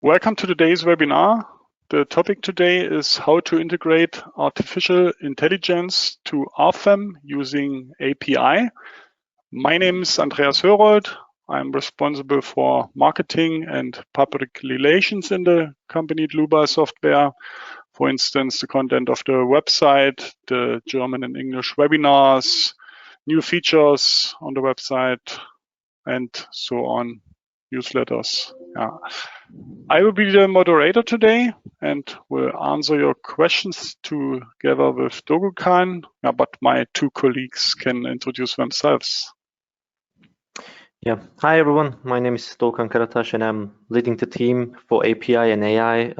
Welcome to today's webinar. The topic today is how to integrate artificial intelligence to Rfem using API. My name is Andreas Hörold. I'm responsible for marketing and public relations in the company Dlubal Software. For instance, the content of the website, the German and English webinars, new features on the website, and so on, newsletters. Yeah. I will be the moderator today and will answer your questions together with Dogukan, but my two colleagues can introduce themselves. Yeah, hi everyone. My name is Dogukan Karataş and I'm leading the team for API and AI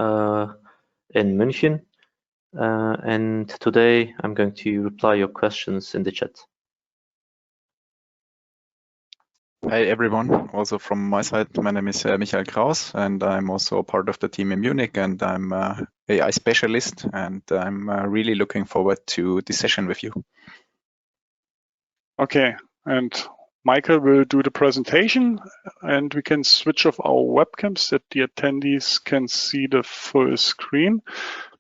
in München. And today I'm going to reply your questions in the chat. Hi everyone, also from my side, my name is Michael Kraus and I'm also part of the team in Munich and I'm an AI specialist and I'm really looking forward to this session with you. Okay, and Michael will do the presentation and we can switch off our webcams that the attendees can see the full screen.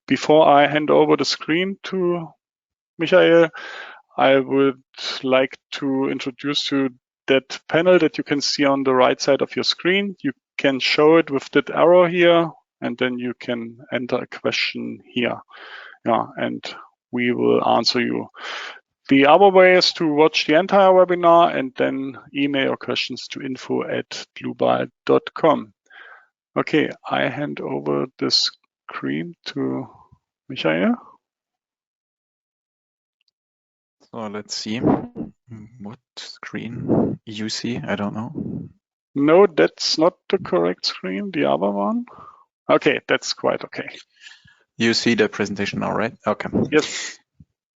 Before I hand over the screen to Michael, I would like to introduce you that panel that you can see on the right side of your screen. You can show it with that arrow here, and then you can enter a question here. Yeah, and we will answer you. The other way is to watch the entire webinar and then email your questions to info@dlubal.com. Okay, I hand over the screen to Michael. So let's see what screen you see. I don't know. No, that's not the correct screen. The other one. Okay, that's quite okay. You see the presentation now, right? Okay. Yes.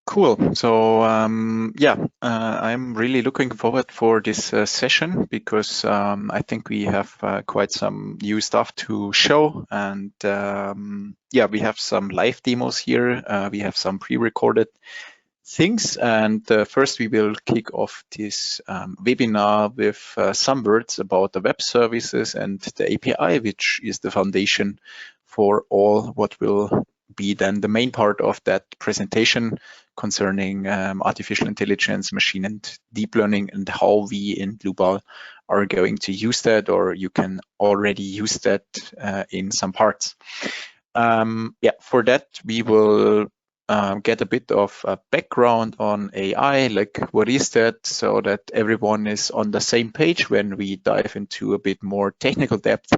Cool. So I'm really looking forward for this session because I think we have quite some new stuff to show, and we have some live demos here. We have some pre-recorded things, and first we will kick off this webinar with some words about the web services and the API, which is the foundation for all what will be then the main part of that presentation concerning artificial intelligence, machine and deep learning, and how we in Dlubal are going to use that, or you can already use that in some parts. For that we will get a bit of a background on AI, like what is that, so that everyone is on the same page when we dive into a bit more technical depth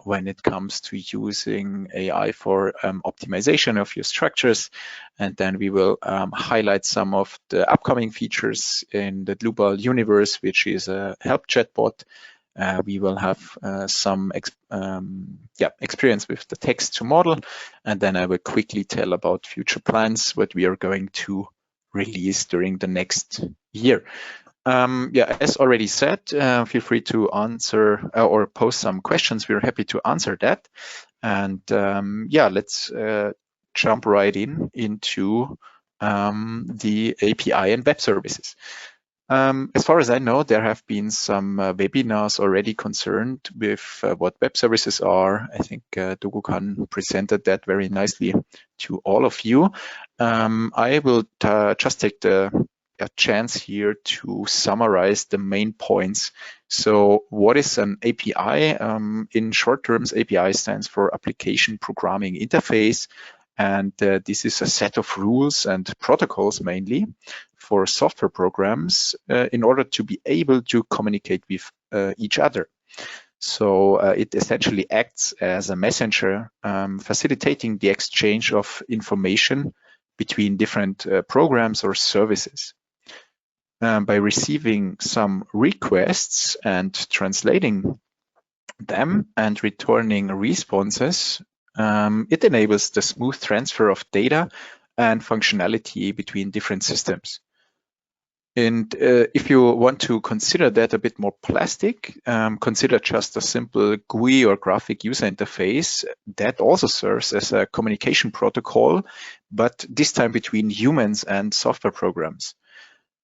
when it comes to using AI for optimization of your structures. And then we will highlight some of the upcoming features in the Dlubal universe, which is a help chatbot. We will have some experience with the text to model, and then I will quickly tell about future plans, what we are going to release during the next year. As already said, feel free to answer or post some questions. We're happy to answer that. And let's jump right into the API and web services. As far as I know, there have been some webinars already concerned with what web services are. I think Dogukan presented that very nicely to all of you. I will just take a chance here to summarize the main points. So what is an API? In short terms, API stands for Application Programming Interface. And this is a set of rules and protocols mainly for software programs in order to be able to communicate with each other. So it essentially acts as a messenger, facilitating the exchange of information between different programs or services. By receiving some requests and translating them and returning responses, it enables the smooth transfer of data and functionality between different systems. And if you want to consider that a bit more plastic, consider just a simple GUI or graphic user interface that also serves as a communication protocol, but this time between humans and software programs.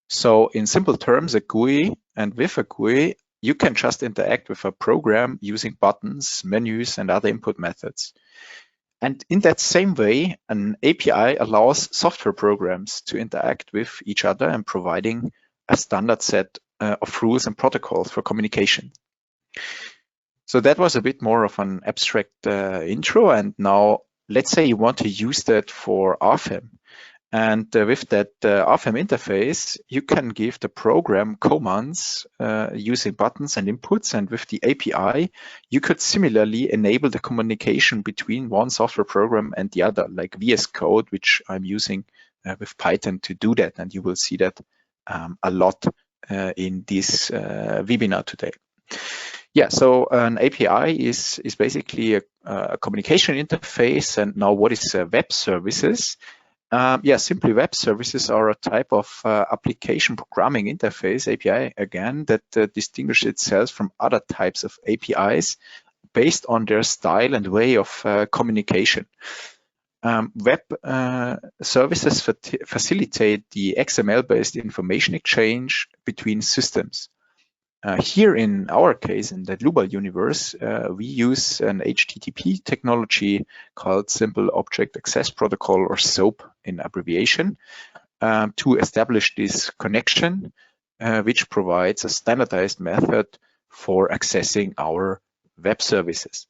So in simple terms, a GUI, and with a GUI, you can just interact with a program using buttons, menus, and other input methods. And in that same way, an API allows software programs to interact with each other and providing a standard set of rules and protocols for communication. So that was a bit more of an abstract intro. And now let's say you want to use that for Rfem. And with that Rfem interface, you can give the program commands using buttons and inputs. And with the API, you could similarly enable the communication between one software program and the other, like VS Code, which I'm using with Python to do that. And you will see that a lot in this webinar today. Yeah, so an API is basically a communication interface. And now what is web services? Yeah, simply web services are a type of application programming interface, API again, that distinguishes itself from other types of APIs based on their style and way of communication. Web services facilitate the XML-based information exchange between systems. Here in our case, in the Dlubal universe, we use an HTTP technology called Simple Object Access Protocol, or SOAP in abbreviation, to establish this connection, which provides a standardized method for accessing our web services.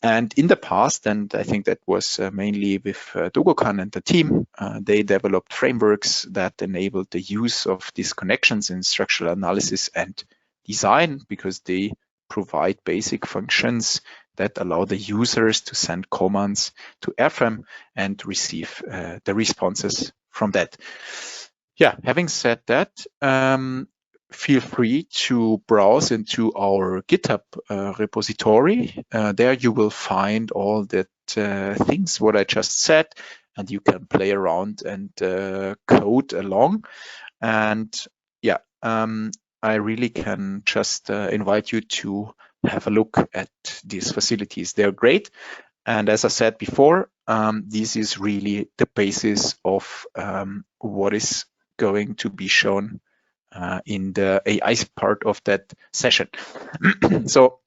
And in the past, and I think that was mainly with Dogokan and the team, they developed frameworks that enabled the use of these connections in structural analysis and design, because they provide basic functions that allow the users to send commands to Rfem and receive the responses from that. Yeah, having said that, feel free to browse into our GitHub repository. There you will find all that things what I just said, and you can play around and code along. And yeah, I really can just invite you to have a look at these facilities. They're great. And as I said before, this is really the basis of what is going to be shown in the AI part of that session. So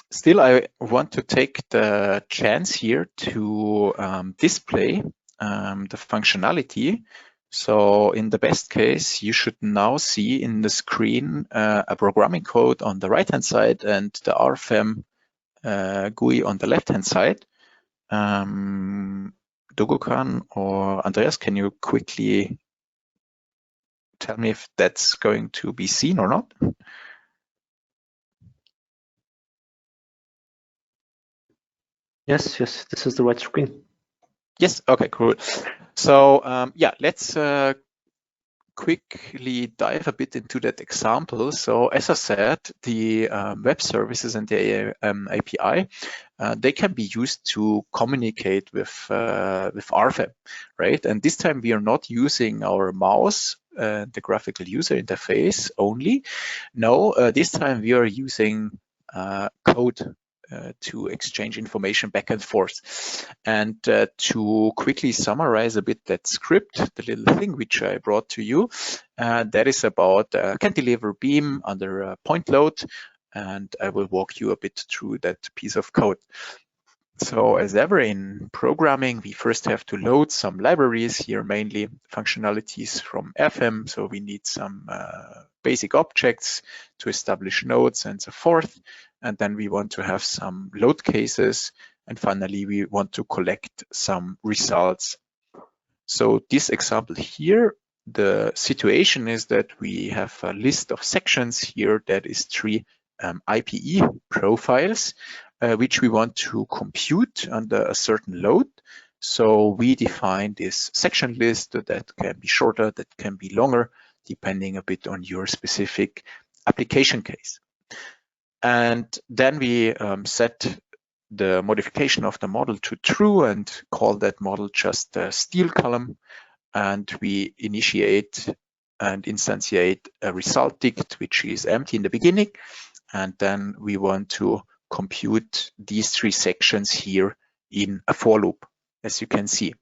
still, I want to take the chance here to display the functionality. So in the best case, you should now see in the screen a programming code on the right-hand side and the Rfem GUI on the left-hand side. Dogokan or Andreas, can you quickly tell me if that's going to be seen or not? Yes, this is the right screen. Yes, okay, cool. So yeah, let's quickly dive a bit into that example. So as I said, the web services and the API, they can be used to communicate with Rfem, right? And this time we are not using our mouse, the graphical user interface only. No, this time we are using code to exchange information back and forth. And to quickly summarize a bit that script, the little thing which I brought to you, that is about cantilever beam under a point load. And I will walk you a bit through that piece of code. So as ever in programming, we first have to load some libraries here, mainly functionalities from Rfem. So we need some basic objects to establish nodes and so forth. And then we want to have some load cases. And finally, we want to collect some results. So this example here, the situation is that we have a list of sections here that is 3 IPE profiles, which we want to compute under a certain load. So we define this section list that can be shorter, that can be longer, depending a bit on your specific application case. And then we set the modification of the model to true and call that model just a steel column. And we initiate and instantiate a result ticket, which is empty in the beginning. And then we want to compute these 3 sections here in a for loop, as you can see.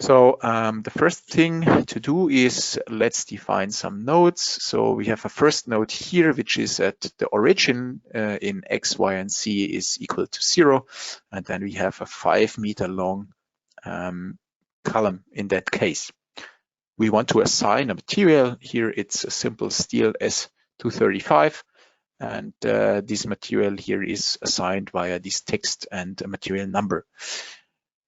So the first thing to do is let's define some nodes. So we have a first node here, which is at the origin in X, Y, and Z is equal to 0. And then we have a 5 meter long column in that case. We want to assign a material. Here it's a simple steel S235. And this material here is assigned via this text and a material number.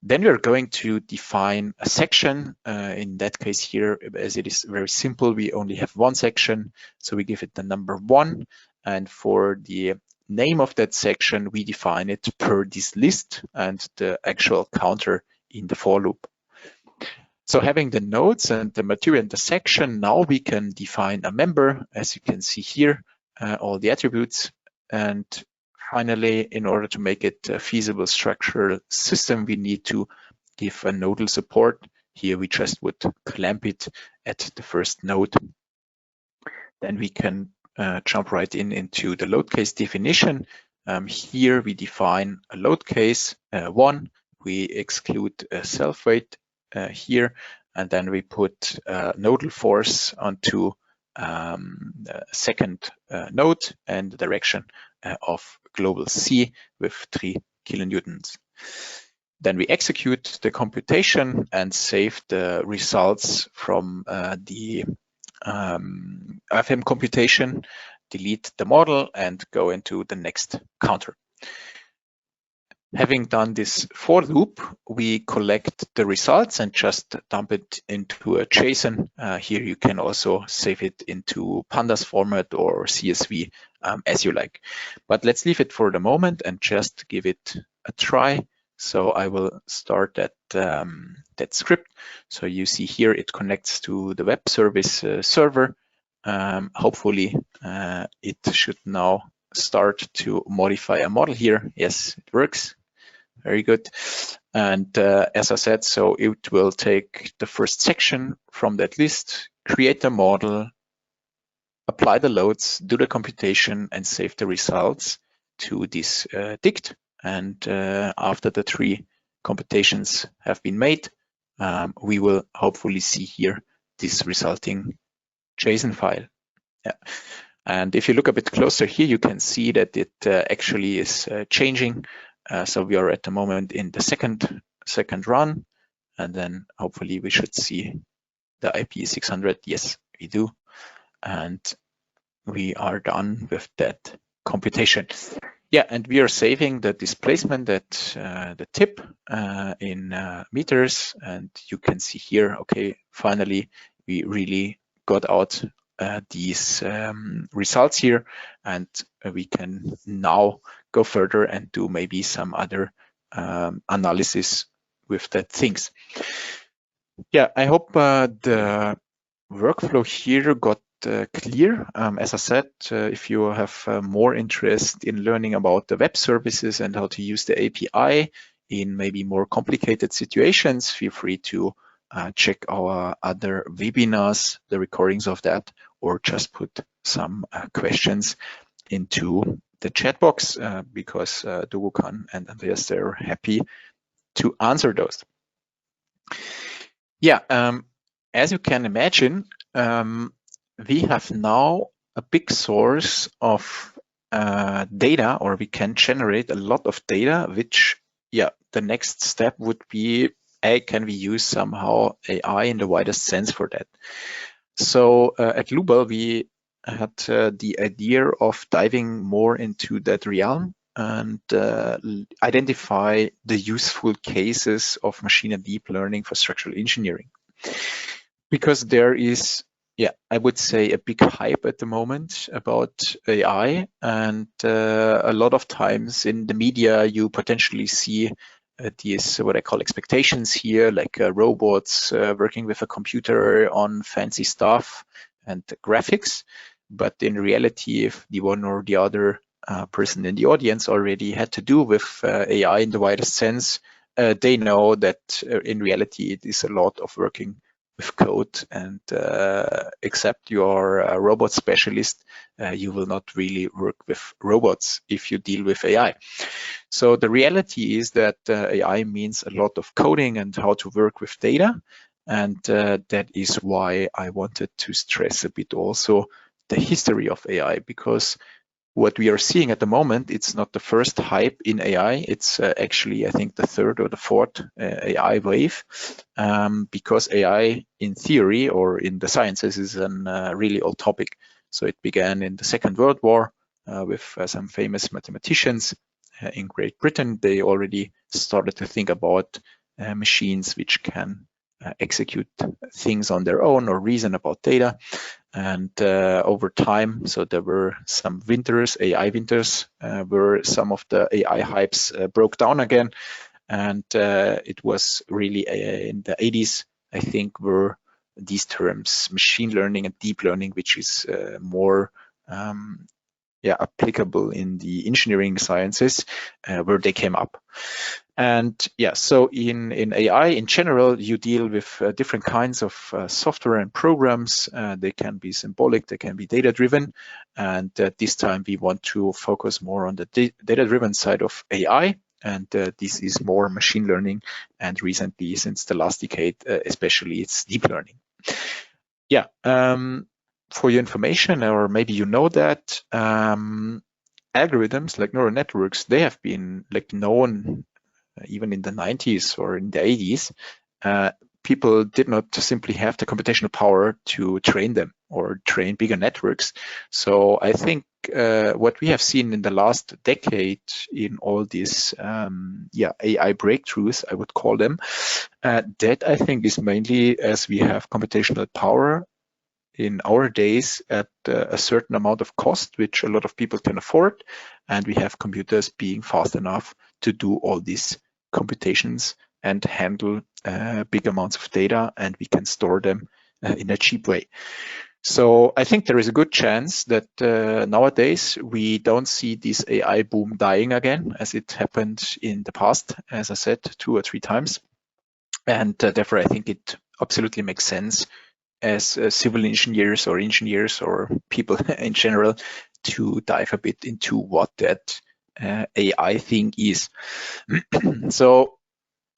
Then we're going to define a section. In that case here, as it is very simple, we only have one section. So we give it the number 1. And for the name of that section, we define it per this list and the actual counter in the for loop. So having the nodes and the material and the section, now we can define a member, as you can see here, all the attributes. And finally, in order to make it a feasible structural system, we need to give a nodal support. Here we just would clamp it at the first node. Then we can jump right into the load case definition. Here we define a load case 1. We exclude self-weight here, and then we put nodal force onto the second node and the direction of global C with 3 kilonewtons. Then we execute the computation and save the results from the Rfem computation, delete the model, and go into the next counter. Having done this for loop, we collect the results and just dump it into a JSON. Here you can also save it into pandas format or CSV as you like. But let's leave it for the moment and just give it a try. So I will start that script. So you see here it connects to the WebService server. Hopefully it should now start to modify a model here. Yes, it works. Very good. And as I said, so it will take the first section from that list, create a model, apply the loads, do the computation, and save the results to this dict. And after the 3 computations have been made, we will hopefully see here this resulting JSON file. Yeah. And if you look a bit closer here, you can see that it actually is changing. So we are at the moment in the second run, and then hopefully we should see the IP 600. Yes, we do. And we are done with that computation. Yeah, and we are saving the displacement at the tip in meters. And you can see here, okay, finally, we really got out these results here, and we can now go further and do maybe some other analysis with that things. Yeah, I hope the workflow here got clear. As I said, if you have more interest in learning about the web services and how to use the API in maybe more complicated situations, feel free to check our other webinars, the recordings of that, or just put some questions into the chat box because Dlubal and Andreas, they're happy to answer those. Yeah, as you can imagine, we have now a big source of data, or we can generate a lot of data, which, yeah, the next step would be, can we use somehow AI in the widest sense for that? So at Dlubal, we had the idea of diving more into that realm and identify the useful cases of machine and deep learning for structural engineering. Because there is, yeah, I would say a big hype at the moment about AI, and a lot of times in the media, you potentially see these, what I call expectations here, like robots working with a computer on fancy stuff and graphics. But in reality, if the one or the other person in the audience already had to do with AI in the widest sense, they know that in reality, it is a lot of working with code, and except you're a robot specialist, you will not really work with robots if you deal with AI. So the reality is that AI means a lot of coding and how to work with data. And that is why I wanted to stress a bit also the history of AI, because what we are seeing at the moment, it's not the first hype in AI. It's actually, I think, the third or the fourth AI wave, because AI in theory or in the sciences is a really old topic. So it began in the Second World War with some famous mathematicians in Great Britain. They already started to think about machines which can execute things on their own or reason about data. And over time, so there were some winters, AI winters, where some of the AI hypes broke down again. And it was really in the 80s, I think, were these terms, machine learning and deep learning, which is more applicable in the engineering sciences, where they came up. And yeah, so in AI in general, you deal with different kinds of software and programs. They can be symbolic, they can be data-driven. And this time we want to focus more on the data-driven side of AI. And this is more machine learning. And recently, since the last decade, especially, it's deep learning. Yeah, for your information, or maybe you know that, algorithms like neural networks, they have been like known even in the 90s or in the 80s. People did not simply have the computational power to train them or train bigger networks. So I think what we have seen in the last decade in all these AI breakthroughs, I would call them, that I think is mainly as we have computational power in our days at a certain amount of cost, which a lot of people can afford, and we have computers being fast enough to do all these computations and handle big amounts of data, and we can store them in a cheap way. So I think there is a good chance that nowadays we don't see this AI boom dying again, as it happened in the past, as I said, 2 or 3 times. And therefore, I think it absolutely makes sense as civil engineers or people in general to dive a bit into what that AI thing is. So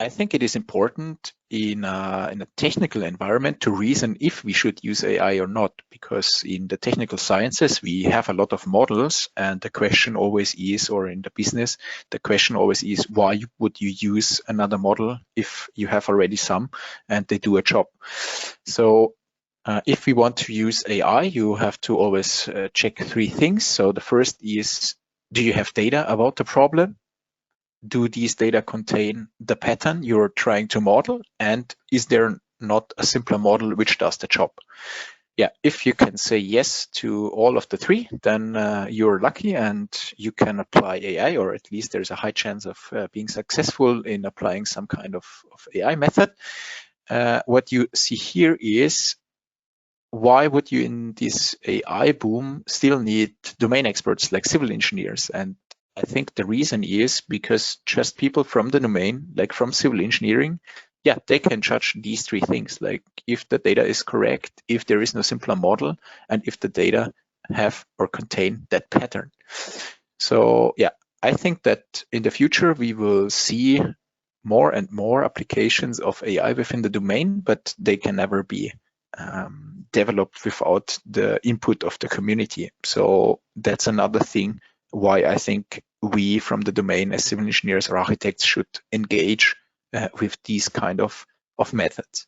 I think it is important in a technical environment to reason if we should use AI or not, because in the technical sciences, we have a lot of models, and the question always is, or in the business, the question always is, why would you use another model if you have already some and they do a job? So if we want to use AI, you have to always check 3 things. So the first is, do you have data about the problem? Do these data contain the pattern you're trying to model? And is there not a simpler model which does the job? Yeah, if you can say yes to all of the 3, then you're lucky and you can apply AI, or at least there's a high chance of being successful in applying some kind of AI method. What you see here is, why would you in this AI boom still need domain experts like civil engineers? And I think the reason is because just people from the domain, like from civil engineering, yeah, they can judge these 3 things, like if the data is correct, if there is no simpler model, and if the data have or contain that pattern. So yeah, I think that in the future we will see more and more applications of AI within the domain, but they can never be developed without the input of the community. So that's another thing why I think we from the domain as civil engineers or architects should engage with these kind of methods.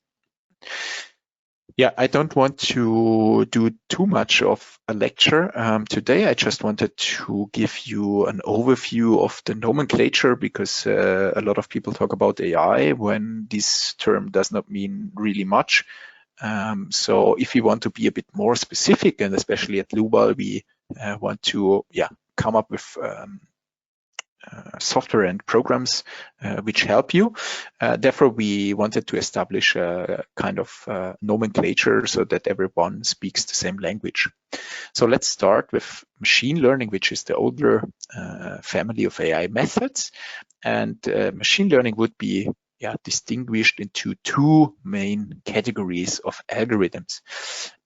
Yeah, I don't want to do too much of a lecture today. I just wanted to give you an overview of the nomenclature, because a lot of people talk about AI when this term does not mean really much. So if you want to be a bit more specific, and especially at Dlubal, we want to come up with software and programs which help you. Therefore, we wanted to establish a kind of nomenclature so that everyone speaks the same language. So let's start with machine learning, which is the older family of AI methods. And machine learning would be distinguished into two main categories of algorithms.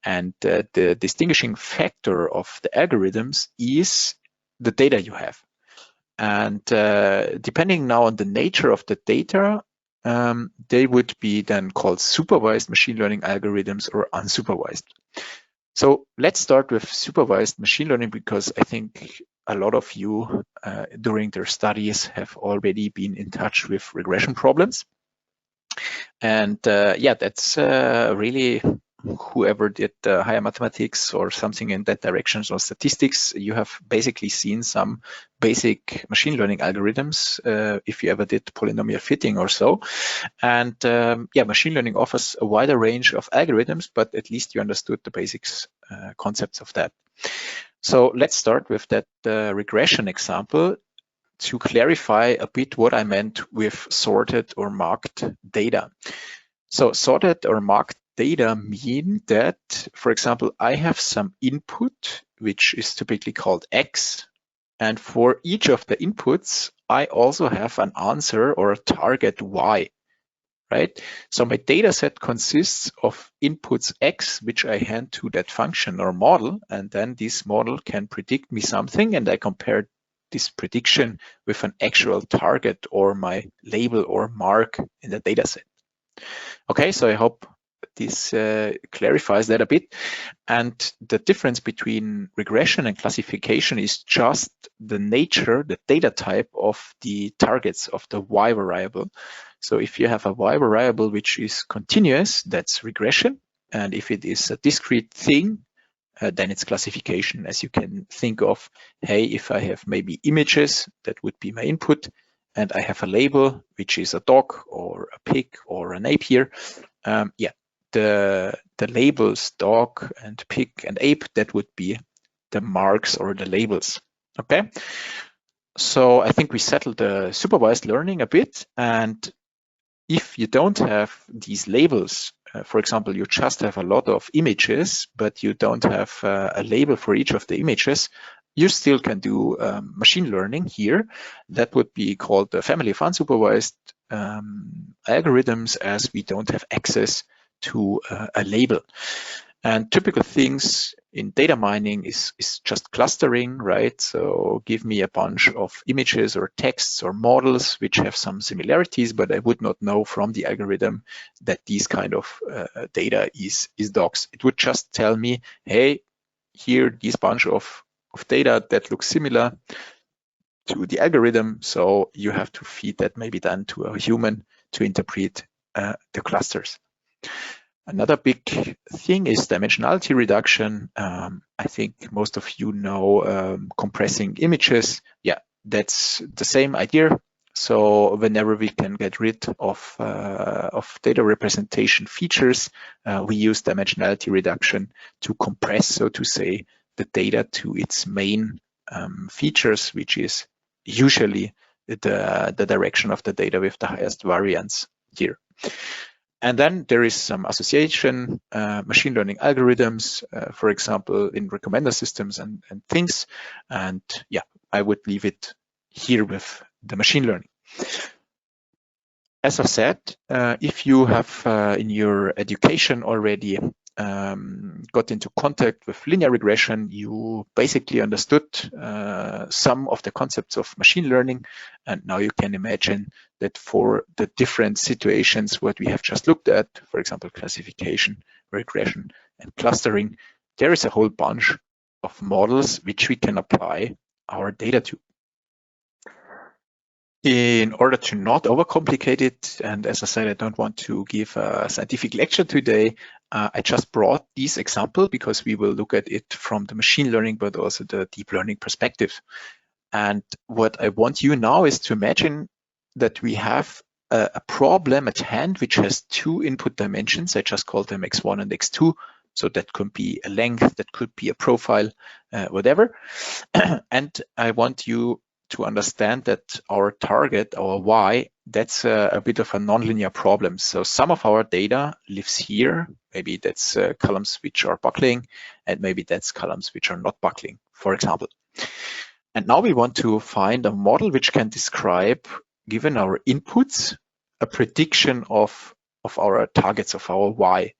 And the distinguishing factor of the algorithms is the data you have. And depending now on the nature of the data, they would be then called supervised machine learning algorithms or unsupervised. So let's start with supervised machine learning, because I think a lot of you during their studies have already been in touch with regression problems. And that's really whoever did higher mathematics or something in that direction or statistics, you have basically seen some basic machine learning algorithms if you ever did polynomial fitting or so. And machine learning offers a wider range of algorithms, but at least you understood the basics concepts of that. So let's start with that regression example to clarify a bit what I meant with sorted or marked data. So sorted or marked data mean that, for example, I have some input, which is typically called X. And for each of the inputs, I also have an answer or a target Y, right? So my data set consists of inputs X, which I hand to that function or model. And then this model can predict me something. And I compare this prediction with an actual target or my label or mark in the data set. Okay, so I hope this clarifies that a bit. And the difference between regression and classification is just the nature, the data type of the targets of the Y variable. So if you have a Y variable which is continuous, that's regression. And if it is a discrete thing, then it's classification. As you can think of, hey, if I have maybe images, that would be my input, and I have a label, which is a dog or a pig or an ape here. The labels dog and pig and ape, that would be the marks or the labels. Okay, so I think we settled the supervised learning a bit. And if you don't have these labels, for example, you just have a lot of images, but you don't have a label for each of the images, you still can do machine learning here. That would be called the family of unsupervised algorithms, as we don't have access to a label. And typical things in data mining is just clustering, right? So give me a bunch of images or texts or models which have some similarities, but I would not know from the algorithm that these kind of data is dogs. It would just tell me, hey, here, this bunch of data that looks similar to the algorithm. So you have to feed that maybe then to a human to interpret the clusters. Another big thing is dimensionality reduction. I think most of you know compressing images. Yeah, that's the same idea. So whenever we can get rid of data representation features, we use dimensionality reduction to compress, so to say, the data to its main features, which is usually the direction of the data with the highest variance here. And then there is some association, machine learning algorithms, for example, in recommender systems and things. And yeah, I would leave it here with the machine learning. As I said, if you have in your education already got into contact with linear regression, you basically understood some of the concepts of machine learning. And now you can imagine that for the different situations what we have just looked at, for example, classification, regression, and clustering, there is a whole bunch of models which we can apply our data to. In order to not overcomplicate it, and as I said, I don't want to give a scientific lecture today, I just brought this example because we will look at it from the machine learning, but also the deep learning perspective. And what I want you now is to imagine that we have a problem at hand which has two input dimensions. I just call them x1 and x2. So that could be a length, that could be a profile, whatever. And I want you to understand that our target, our Y, that's a bit of a nonlinear problem. So some of our data lives here. Maybe that's columns which are buckling, and maybe that's columns which are not buckling, for example. And now we want to find a model which can describe, given our inputs, a prediction of our targets, of our why.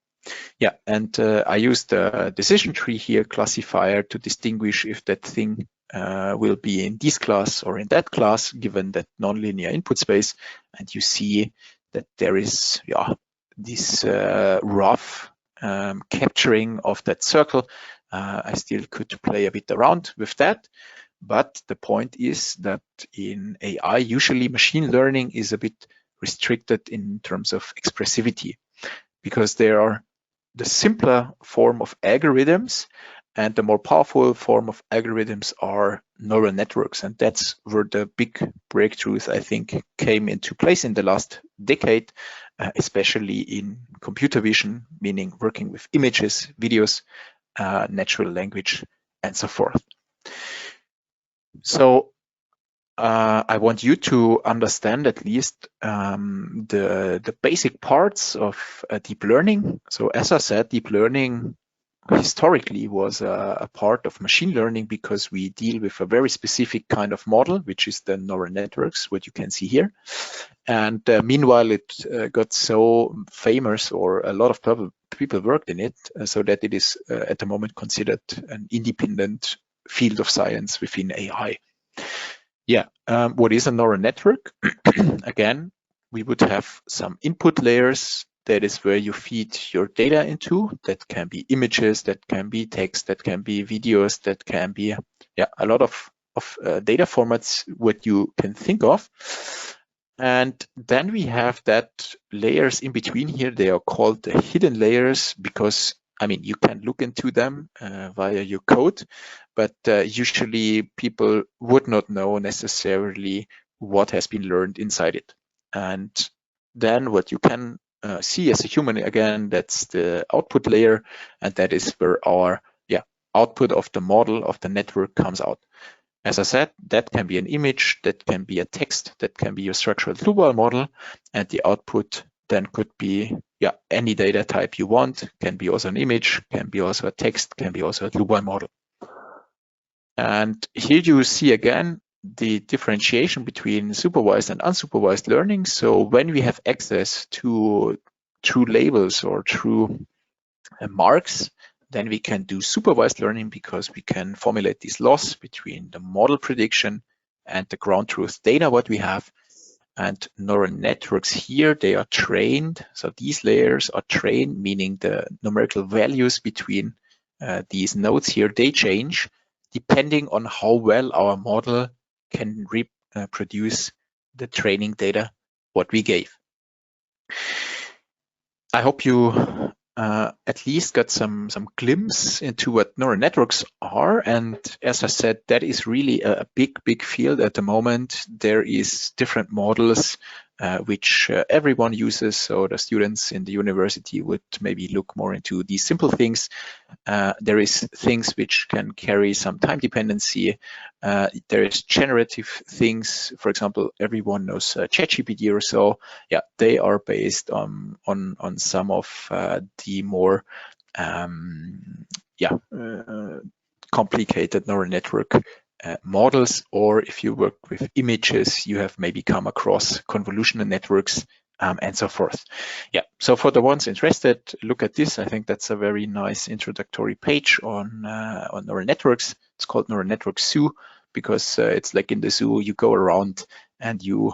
Yeah, and I used the decision tree here classifier to distinguish if that thing will be in this class or in that class, given that nonlinear input space. And you see that there is this rough capturing of that circle. I still could play a bit around with that. But the point is that in AI, usually machine learning is a bit restricted in terms of expressivity, because there are the simpler form of algorithms and the more powerful form of algorithms are neural networks. And that's where the big breakthroughs, I think, came into place in the last decade, especially in computer vision, meaning working with images, videos, natural language, and so forth. So I want you to understand at least the basic parts of deep learning. So as I said, deep learning historically was a part of machine learning because we deal with a very specific kind of model, which is the neural networks, what you can see here. And meanwhile, it got so famous, or a lot of people worked in it, so that it is at the moment considered an independent field of science within AI. Yeah, what is a neural network? Again, we would have some input layers. That is where you feed your data into. That can be images, that can be text, that can be videos, that can be a lot of data formats, what you can think of. And then we have that layers in between here. They are called the hidden layers because, I mean, you can look into them via your code, but usually people would not know necessarily what has been learned inside it. And then what you can see as a human, again, that's the output layer, and that is where our output of the model of the network comes out. As I said, that can be an image, that can be a text, that can be your structural Dlubal model, and the output then could be any data type you want. Can be also an image, can be also a text, can be also a Dlubal model. And here you see again the differentiation between supervised and unsupervised learning. So when we have access to true labels or true marks, then we can do supervised learning because we can formulate this loss between the model prediction and the ground truth data what we have. And neural networks here, they are trained. So these layers are trained, meaning the numerical values between these nodes here, they change depending on how well our model can reproduce the training data what we gave. I hope you at least got some glimpse into what neural networks are. And as I said, that is really a big field at the moment. There is different models which everyone uses. So the students in the university would maybe look more into these simple things. There is things which can carry some time dependency. There is generative things. For example, everyone knows ChatGPT or so. Yeah, they are based on some of the more complicated neural network models, or if you work with images, you have maybe come across convolutional networks and so forth. Yeah, so for the ones interested, look at this. I think that's a very nice introductory page on neural networks. It's called Neural Network Zoo because it's like in the zoo, you go around and you,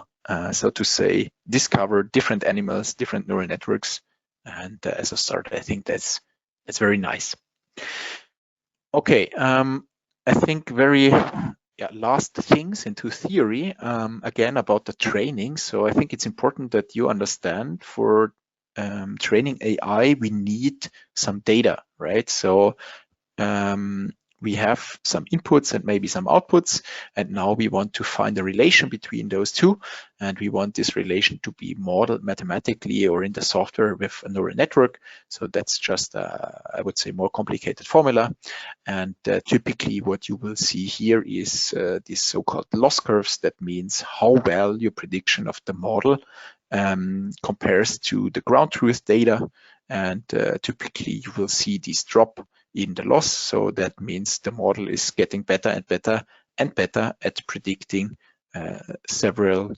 so to say, discover different animals, different neural networks. And as a start, I think that's very nice. Okay, I think very last things into theory, again, about the training. So I think it's important that you understand for training AI, we need some data, right? So we have some inputs and maybe some outputs, and now we want to find a relation between those two, and we want this relation to be modeled mathematically or in the software with a neural network. So that's just, I would say, more complicated formula. And typically what you will see here is these so-called loss curves. That means how well your prediction of the model compares to the ground truth data. And typically you will see this drop in the loss. So that means the model is getting better and better and better at predicting several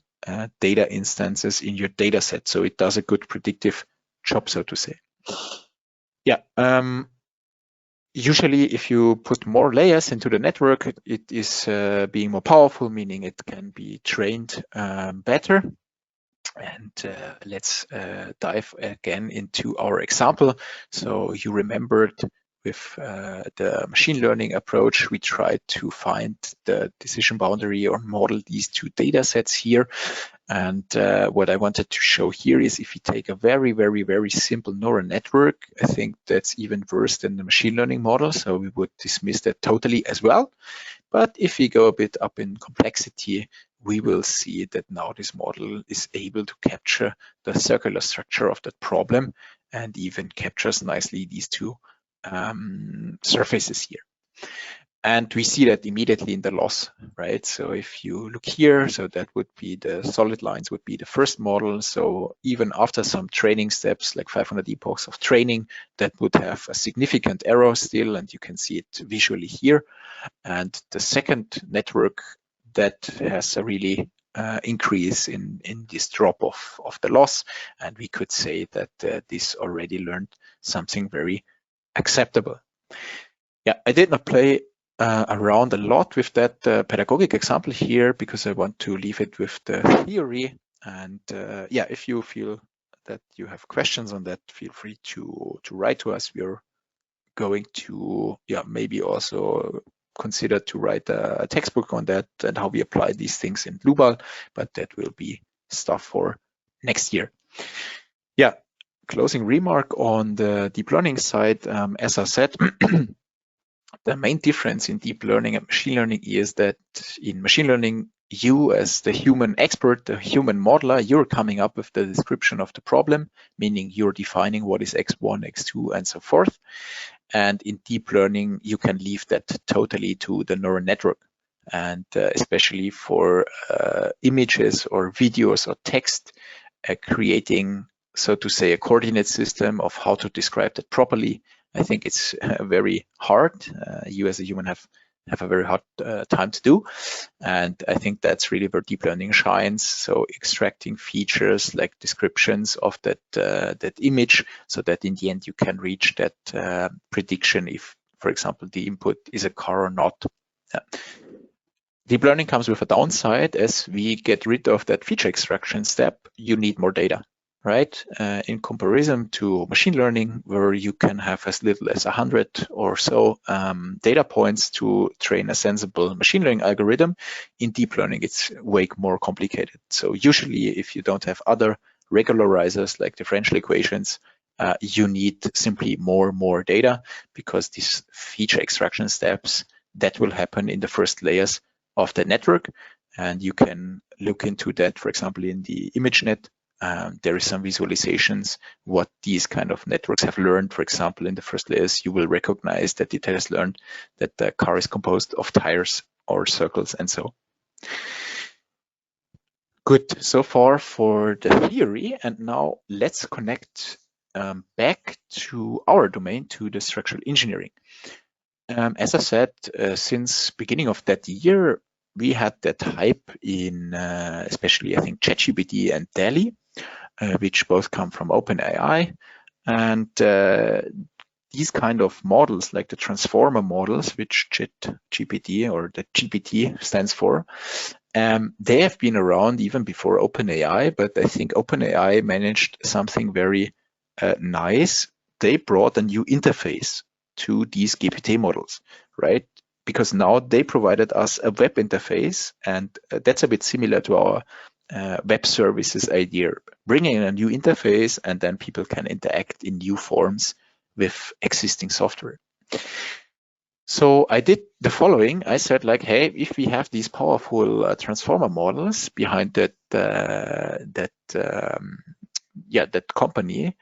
data instances in your data set. So it does a good predictive job, so to say. Yeah. Usually, if you put more layers into the network, it is being more powerful, meaning it can be trained better. And let's dive again into our example. So you remembered with the machine learning approach, we tried to find the decision boundary or model these two data sets here. And what I wanted to show here is if you take a very, very, very simple neural network, I think that's even worse than the machine learning model. So we would dismiss that totally as well. But if we go a bit up in complexity, we will see that now this model is able to capture the circular structure of that problem and even captures nicely these two surfaces here. And we see that immediately in the loss, right? So if you look here, so that would be the solid lines would be the first model. So even after some training steps, like 500 epochs of training, that would have a significant error still, and you can see it visually here. And the second network that has a really increase in this drop of the loss. And we could say that this already learned something very acceptable. Yeah, I did not play around a lot with that pedagogic example here because I want to leave it with the theory. And yeah, if you feel that you have questions on that, feel free to write to us. We're going to maybe also consider to write a textbook on that and how we apply these things in Dlubal, but that will be stuff for next year. Yeah, closing remark on the deep learning side, as I said, the main difference in deep learning and machine learning is that in machine learning, you as the human expert, the human modeler, you're coming up with the description of the problem, meaning you're defining what is X1, X2, and so forth. And in deep learning, you can leave that totally to the neural network. And especially for images or videos or text, creating, so to say, a coordinate system of how to describe that properly, I think it's very hard. You as a human have a very hard time to do. And I think that's really where deep learning shines. So extracting features like descriptions of that image so that in the end you can reach that prediction if, for example, the input is a car or not. Deep learning comes with a downside. As we get rid of that feature extraction step, you need more data. Right, in comparison to machine learning, where you can have as little as 100 or so data points to train a sensible machine learning algorithm, in deep learning, it's way more complicated. So usually, if you don't have other regularizers like differential equations, you need simply more data because these feature extraction steps that will happen in the first layers of the network. And you can look into that, for example, in the ImageNet. There is some visualizations what these kind of networks have learned. For example, in the first layers, you will recognize that it has learned that the car is composed of tires or circles and so. Good, so far for the theory. And now let's connect back to our domain, to the structural engineering. As I said, since beginning of that year, we had that hype in especially, I think, ChatGPT and DALL-E, which both come from OpenAI. And these kind of models, like the transformer models, which ChatGPT or the GPT stands for, they have been around even before OpenAI, but I think OpenAI managed something very nice. They brought a new interface to these GPT models, right? Because now they provided us a web interface, and that's a bit similar to our web services idea, bringing in a new interface, and then people can interact in new forms with existing software. So I did the following. I said, like, hey, if we have these powerful transformer models behind that company,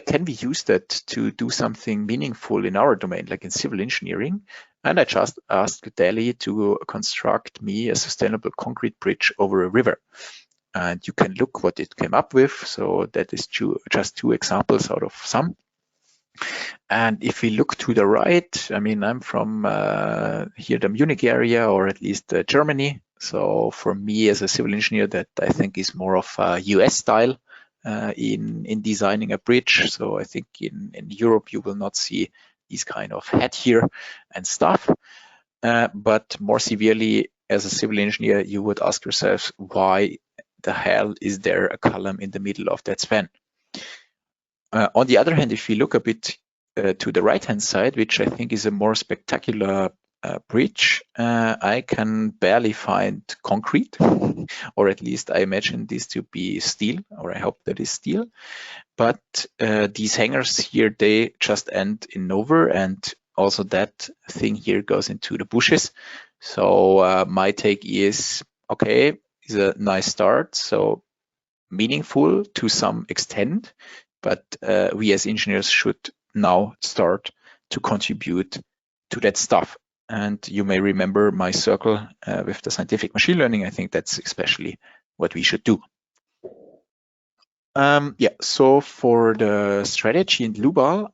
can we use that to do something meaningful in our domain, like in civil engineering? And I just asked DALL-E to construct me a sustainable concrete bridge over a river. And you can look what it came up with. So that is just two examples out of some. And if we look to the right, I mean, I'm from here, the Munich area, or at least Germany. So for me as a civil engineer, that I think is more of a US style in designing a bridge. So I think in Europe, you will not see these kind of head here and stuff. But more severely, as a civil engineer, you would ask yourself, why the hell is there a column in the middle of that span? On the other hand, if you look a bit to the right-hand side, which I think is a more spectacular bridge, I can barely find concrete, or at least I imagine this to be steel, or I hope that is steel. But these hangers here, they just end in nowhere, and also that thing here goes into the bushes. So my take is, okay, it's a nice start, so meaningful to some extent, but we as engineers should now start to contribute to that stuff. And you may remember my circle with the scientific machine learning. I think that's especially what we should do. So for the strategy in Dlubal,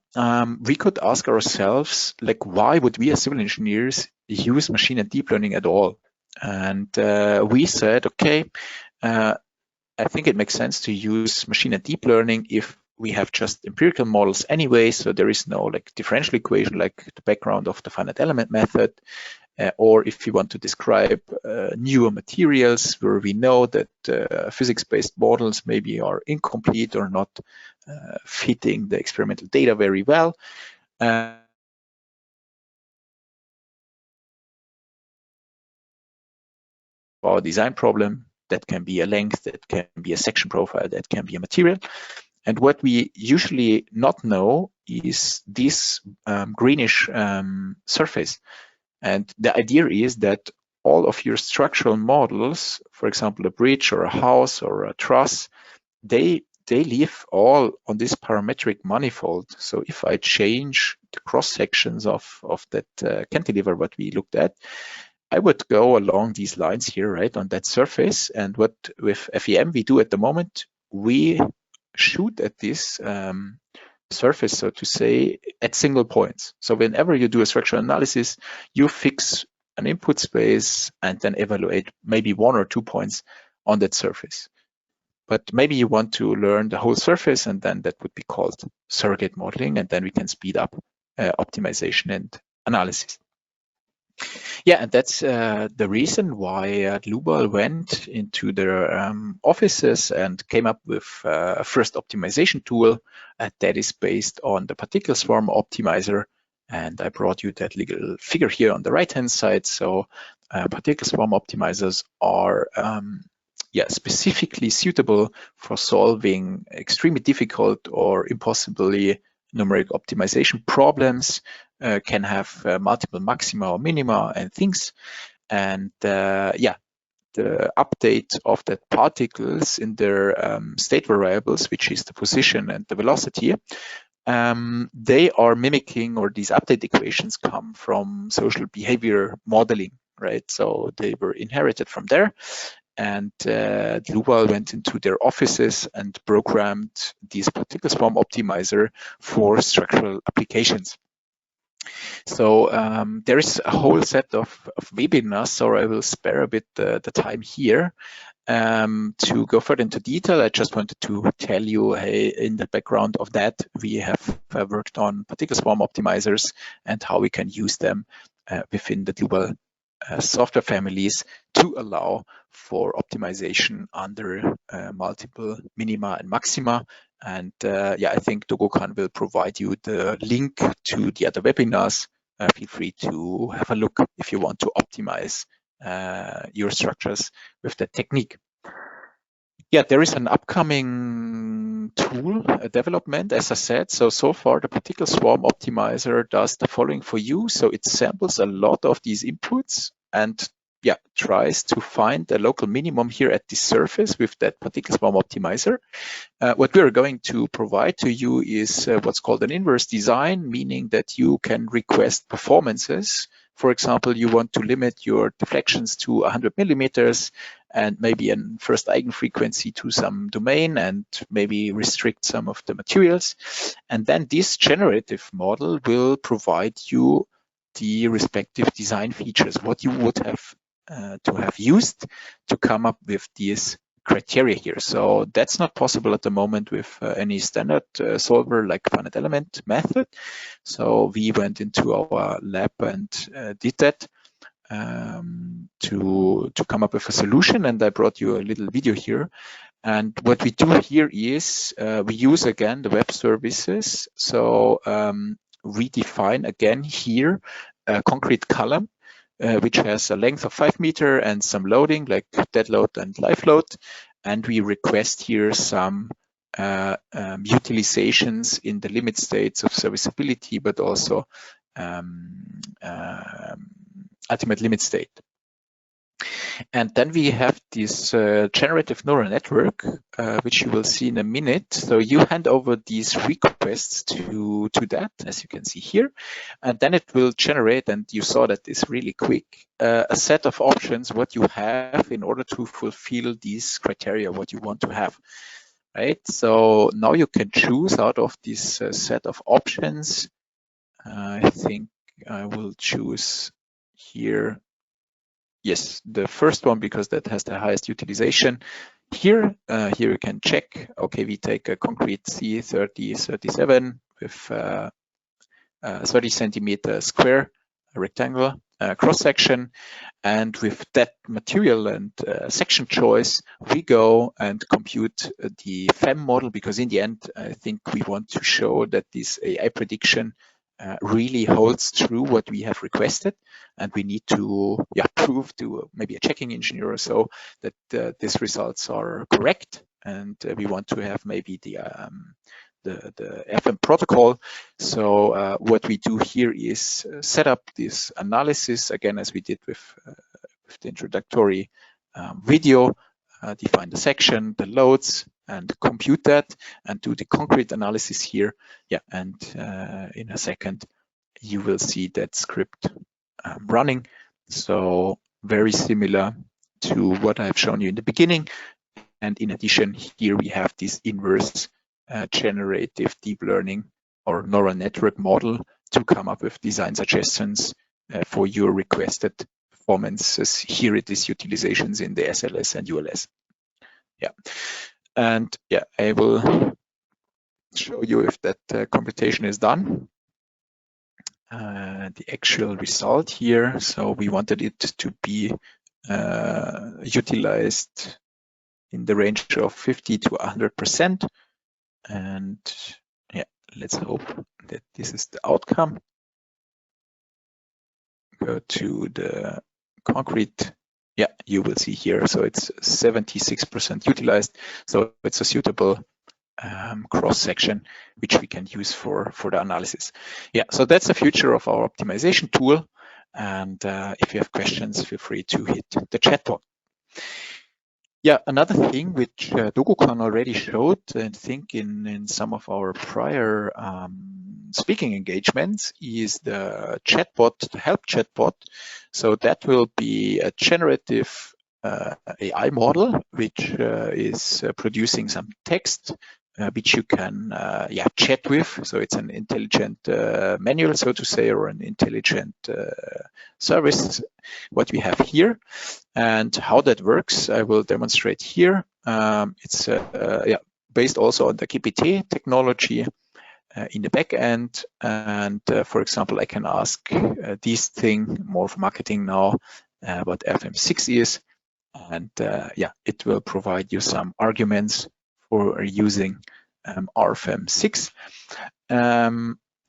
we could ask ourselves, like, why would we as civil engineers use machine and deep learning at all? And we said, okay, I think it makes sense to use machine and deep learning if we have just empirical models anyway, so there is no like differential equation like the background of the finite element method, or if you want to describe newer materials where we know that physics-based models maybe are incomplete or not fitting the experimental data very well. Our design problem, that can be a length, that can be a section profile, that can be a material. And what we usually not know is this greenish surface. And the idea is that all of your structural models, for example, a bridge or a house or a truss, they live all on this parametric manifold. So if I change the cross sections of that cantilever, what we looked at, I would go along these lines here, right, on that surface. And what with FEM we do at the moment, we shoot at this surface, so to say, at single points. So whenever you do a structural analysis, you fix an input space and then evaluate maybe 1 or 2 points on that surface. But maybe you want to learn the whole surface, and then that would be called surrogate modeling, and then we can speed up optimization and analysis. Yeah, and that's the reason why Dlubal went into their offices and came up with a first optimization tool that is based on the particle swarm optimizer. And I brought you that little figure here on the right-hand side. So particle swarm optimizers are specifically suitable for solving extremely difficult or impossibly numeric optimization problems, can have multiple maxima or minima and things. And the update of the particles in their state variables, which is the position and the velocity, they are mimicking, or these update equations come from social behavior modeling, right? So they were inherited from there. And Dlubal went into their offices and programmed this particle swarm optimizer for structural applications. So there is a whole set of webinars, so I will spare a bit the time here to go further into detail. I just wanted to tell you, hey, in the background of that, we have worked on particle swarm optimizers and how we can use them within the Dlubal software families to allow for optimization under multiple minima and maxima. And I think Dogo-kan will provide you the link to the other webinars. Feel free to have a look if you want to optimize your structures with that technique. Yeah, there is an upcoming tool development, as I said. So far, the particle swarm optimizer does the following for you. So it samples a lot of these inputs and tries to find a local minimum here at the surface with that particle swarm optimizer. What we're going to provide to you is what's called an inverse design, meaning that you can request performances. For example, you want to limit your deflections to 100 millimeters and maybe a first eigenfrequency to some domain and maybe restrict some of the materials. And then this generative model will provide you the respective design features, what you would have have used to come up with these criteria here. So that's not possible at the moment with any standard solver like finite element method. So we went into our lab and did that to come up with a solution, and I brought you a little video here. And what we do here is we use again the web services. So we define again here a concrete column which has a length of 5 meters and some loading like dead load and live load. And we request here some utilizations in the limit states of serviceability, but also ultimate limit state. And then we have this generative neural network, which you will see in a minute. So you hand over these requests to that, as you can see here, and then it will generate, and you saw that it's really quick, a set of options, what you have in order to fulfill these criteria, what you want to have, right? So now you can choose out of this set of options. I think I will choose here. Yes, the first one, because that has the highest utilization. Here you can check, okay, we take a concrete C3037 with 30 centimeter square rectangle cross section, and with that material and section choice, we go and compute the FEM model, because in the end, I think we want to show that this AI prediction really holds true what we have requested, and we need to prove to maybe a checking engineer or so that these results are correct, and we want to have maybe the FM protocol. So what we do here is set up this analysis again, as we did with the introductory video, define the section, the loads, and compute that, and do the concrete analysis here. Yeah, and in a second, you will see that script running. So very similar to what I've shown you in the beginning. And in addition, here we have this inverse generative deep learning or neural network model to come up with design suggestions for your requested performances. Here it is utilizations in the SLS and ULS. Yeah. And yeah, I will show you if that computation is done. The actual result here. So we wanted it to be utilized in the range of 50 to 100%. And yeah, let's hope that this is the outcome. Go to the concrete. Yeah, you will see here. So it's 76% utilized. So it's a suitable cross section which we can use for the analysis. Yeah, so that's the future of our optimization tool. And if you have questions, feel free to hit the chat box. Yeah, another thing which Dogukan already showed, I think in some of our prior speaking engagements, is the chatbot, the help chatbot. So that will be a generative AI model which is producing some text which you can chat with. So it's an intelligent manual, so to say, or an intelligent service, what we have here. And how that works, I will demonstrate here. It's based also on the GPT technology in the back end. And for example, I can ask this thing, more for marketing now, what FM6 is. And it will provide you some arguments for using Rfem 6.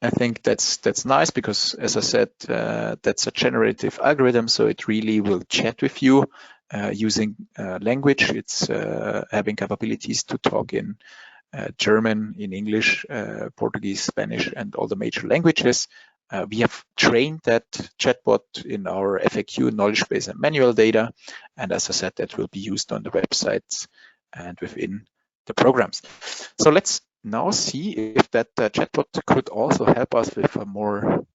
I think that's nice because, as I said, that's a generative algorithm, so it really will chat with you using language. It's having capabilities to talk in German, in English, Portuguese, Spanish, and all the major languages. We have trained that chatbot in our FAQ, knowledge base, and manual data. And as I said, that will be used on the websites and within the programs. So let's now see if that chatbot could also help us with a more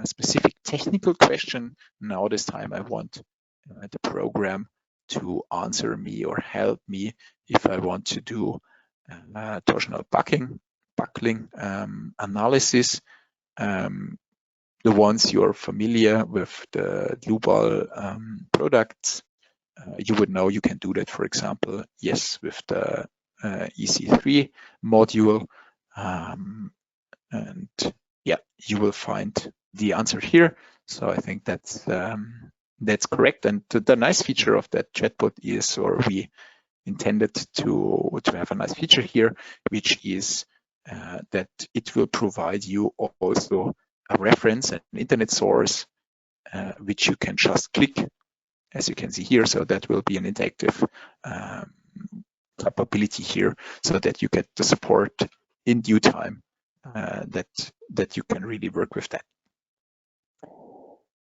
specific technical question. Now this time I want the program to answer me or help me if I want to do torsional buckling analysis the ones you're familiar with the Dlubal products, you would know you can do that, for example, yes, with the EC3 module. And yeah, you will find the answer here. So I think that's correct. And the nice feature of that chatbot is, or we intended to have a nice feature here, which is that it will provide you also a reference, an internet source, which you can just click, as you can see here. So that will be an interactive capability here, so that you get the support in due time, that you can really work with that.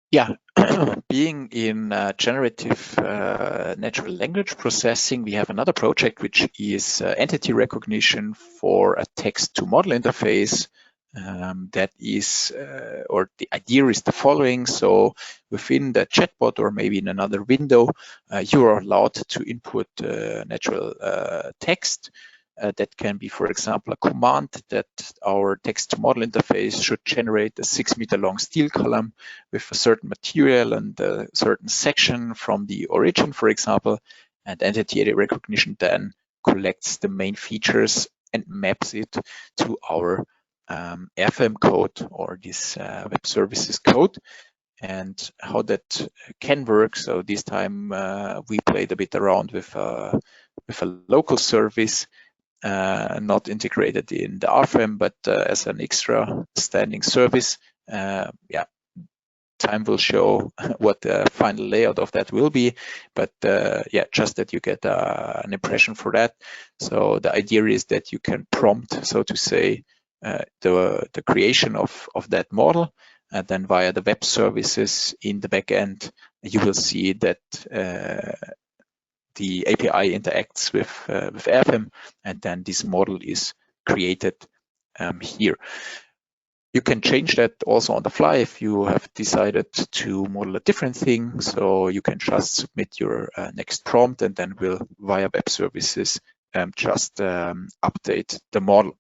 Yeah, being in generative natural language processing, we have another project which is entity recognition for a text-to-model interface. That is, or the idea is the following. So within the chatbot, or maybe in another window, you are allowed to input natural text. That can be, for example, a command that our text-to-model interface should generate a 6-meter long steel column with a certain material and a certain section from the origin, for example, and entity recognition then collects the main features and maps it to our Rfem code, or this web services code. And how that can work. So this time we played a bit around with a local service, not integrated in the Rfem, but as an extra standing service. Yeah, time will show what the final layout of that will be, but yeah, just that you get an impression for that. So the idea is that you can prompt, so to say, the creation of that model, and then via the web services in the backend, you will see that the API interacts with Rfem, and then this model is created here. You can change that also on the fly if you have decided to model a different thing. So you can just submit your next prompt, and then we'll, via web services, just update the model.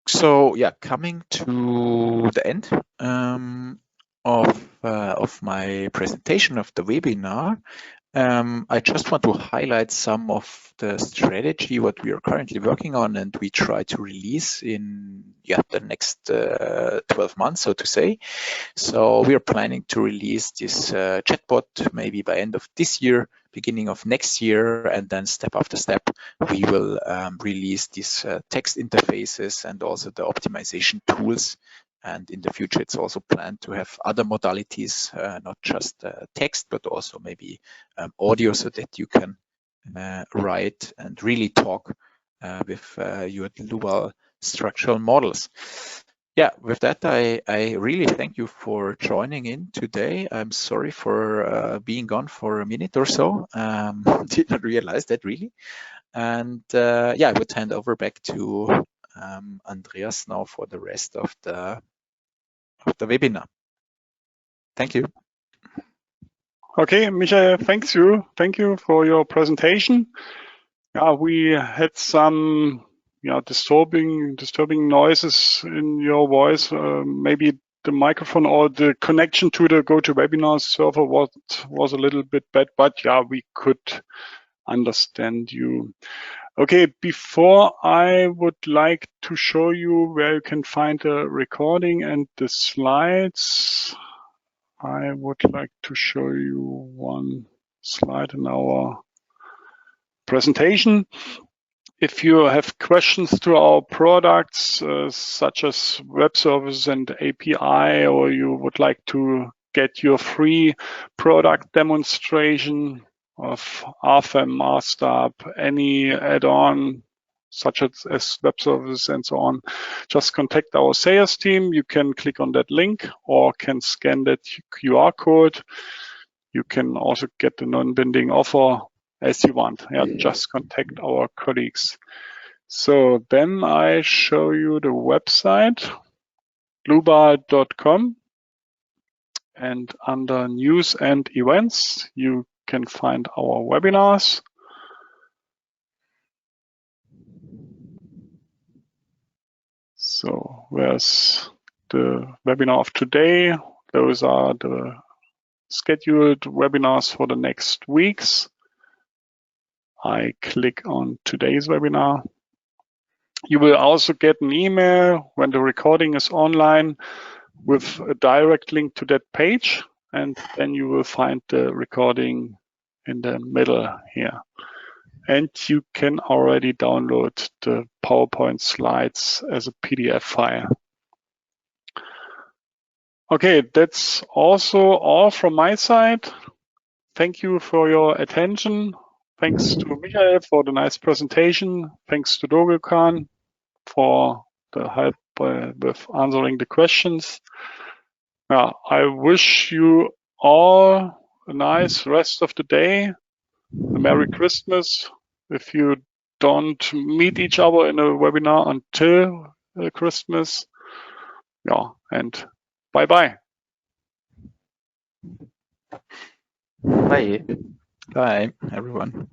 So yeah, coming to the end of my presentation of the webinar, I just want to highlight some of the strategy what we are currently working on, and we try to release in the next 12 months, so to say. So we are planning to release this chatbot maybe by end of this year, beginning of next year, and then step after step we will release these text interfaces and also the optimization tools. And in the future, it's also planned to have other modalities, not just text, but also maybe audio, so that you can write and really talk with your Dlubal structural models. Yeah, with that, I really thank you for joining in today. I'm sorry for being gone for a minute or so. Did not realize that, really. And yeah, I would hand over back to Andreas now for the rest of the webinar. Thank you. Okay, Michael, thank you for your presentation. We had some disturbing noises in your voice. Maybe the microphone or the connection to the GoToWebinar server was a little bit bad, but yeah, we could understand you. Okay, before I would like to show you where you can find the recording and the slides, I would like to show you one slide in our presentation. If you have questions to our products, such as web services and API, or you would like to get your free product demonstration of Rfem, RStup, any add-on, such as web services and so on, just contact our sales team. You can click on that link or can scan that QR code. You can also get the non-binding offer as you want. Yeah, just contact our colleagues. So then I show you the website, dlubal.com, and under news and events, you can find our webinars. So where's the webinar of today? Those are the scheduled webinars for the next weeks. I click on today's webinar. You will also get an email when the recording is online with a direct link to that page, and then you will find the recording in the middle here. And you can already download the PowerPoint slides as a PDF file. Okay, that's also all from my side. Thank you for your attention. Thanks to Michael for the nice presentation. Thanks to Dogelkan for the help with answering the questions. Yeah, I wish you all a nice rest of the day. A Merry Christmas. If you don't meet each other in a webinar until Christmas. Yeah, and bye-bye. Bye. Bye, everyone.